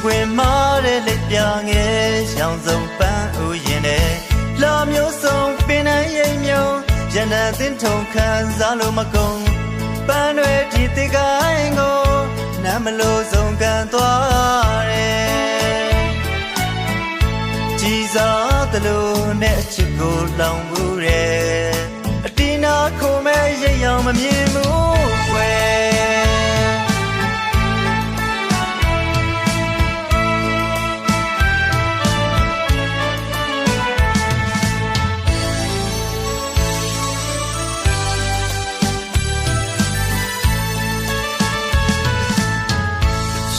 ခွင်မာတဲ့လက်ပြငယ်ရောင်စုံပန်းဥယျာဉ်နဲ့လာမျိုးစုံပင်နှံရိပ်မြုံရန်နာသင်းထုံခံစားလို့မကုန်ပန်းတွေဒီတိကိုင်းကိုနားမလို့ဆုံးကန်သွားတယ်ကြည်စားသလိုနဲ့အချစ်ကိုလောင်မှုတယ်အတီးနာခုံမဲ့ရိပ်ရောင်မမြင်ဘူးကွယ်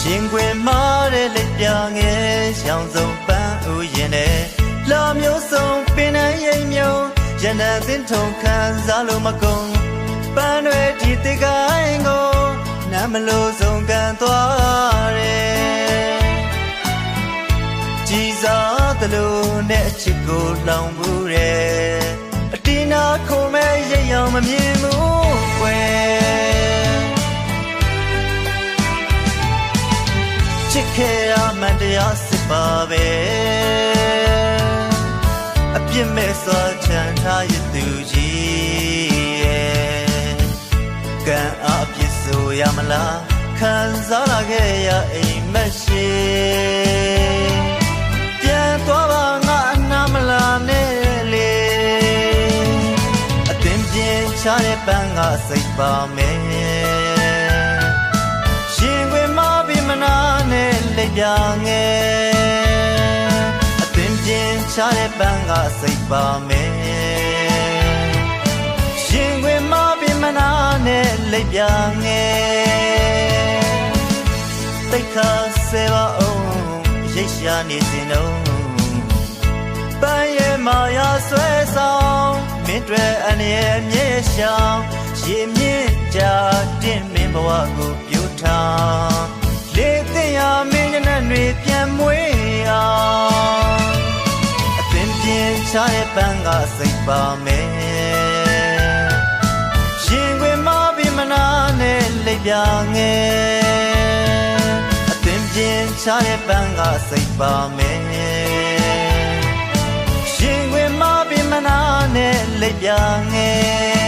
ရင်ခွင်မာတဲ့လက်ပြငယ်ရောင်စုံပန်းဥယျာဉ်နဲ့လာမျိုးစုံပင်နှံရိပ်မြုံရန်နာသင်းထုံခံစားလို့မကုန်ပန်းတွေဒီတိကိုင်းကိုနားမလို့ဆုံးကန်သွားတယ်ကြည်စားသလိုနဲ့အချစ်ကိုလောင်မှုတယ်အတီးနာခုံမဲ့ရိပ်ရောင်မမြင်ဘူးကွယ်ချစ်ခဲ့ရမှန်တရားစစ်ပါပဲအပြစ်မဲ့စွာချမ်းထားရသူကြီးရဲ့ကံအပြစ်ဆိုရမလားခံစားလာခဲ့ရအိမ်မက်ရှိပြန်သွားပါငါအနာမလာနဲ့လေအသင်ပြင်းချတဲ့ပန်းကစိတ်ပါမယ်ရှင်ခွေမပြီးမနာနဲ့လက်ပြငယ်အသင်ပြင်းချတဲ့ပန်းကစိတ်ပါမယ်ရှင်ခွေမပြီးမနာနဲ့လက်ပြငယ်တိတ်ခါစေပါအောင်ရိတ်ရှာနေစဉ်တော့ပန်းရဲ့မာယာဆွဲဆောင်မင်းတွေအနေနဲ့မြေရှောင်ရေမြင့်ကြတင်မင်းဘဝကိုပြိုထားလေတင်ရမင်းနဲ့တွေပြန်မွေးအောင်အသင်ပြင်းချတဲ့ပန်းကစိတ်ပါမယ်ရှင်ခွေမပြီးမနာနဲ့လက်ပြငယ်အသင်ပြင်းချတဲ့ပန်းကစိတ်ပါမယ်ရှင်ခွေမပြီးမနာနဲ့လက်ပြငယ်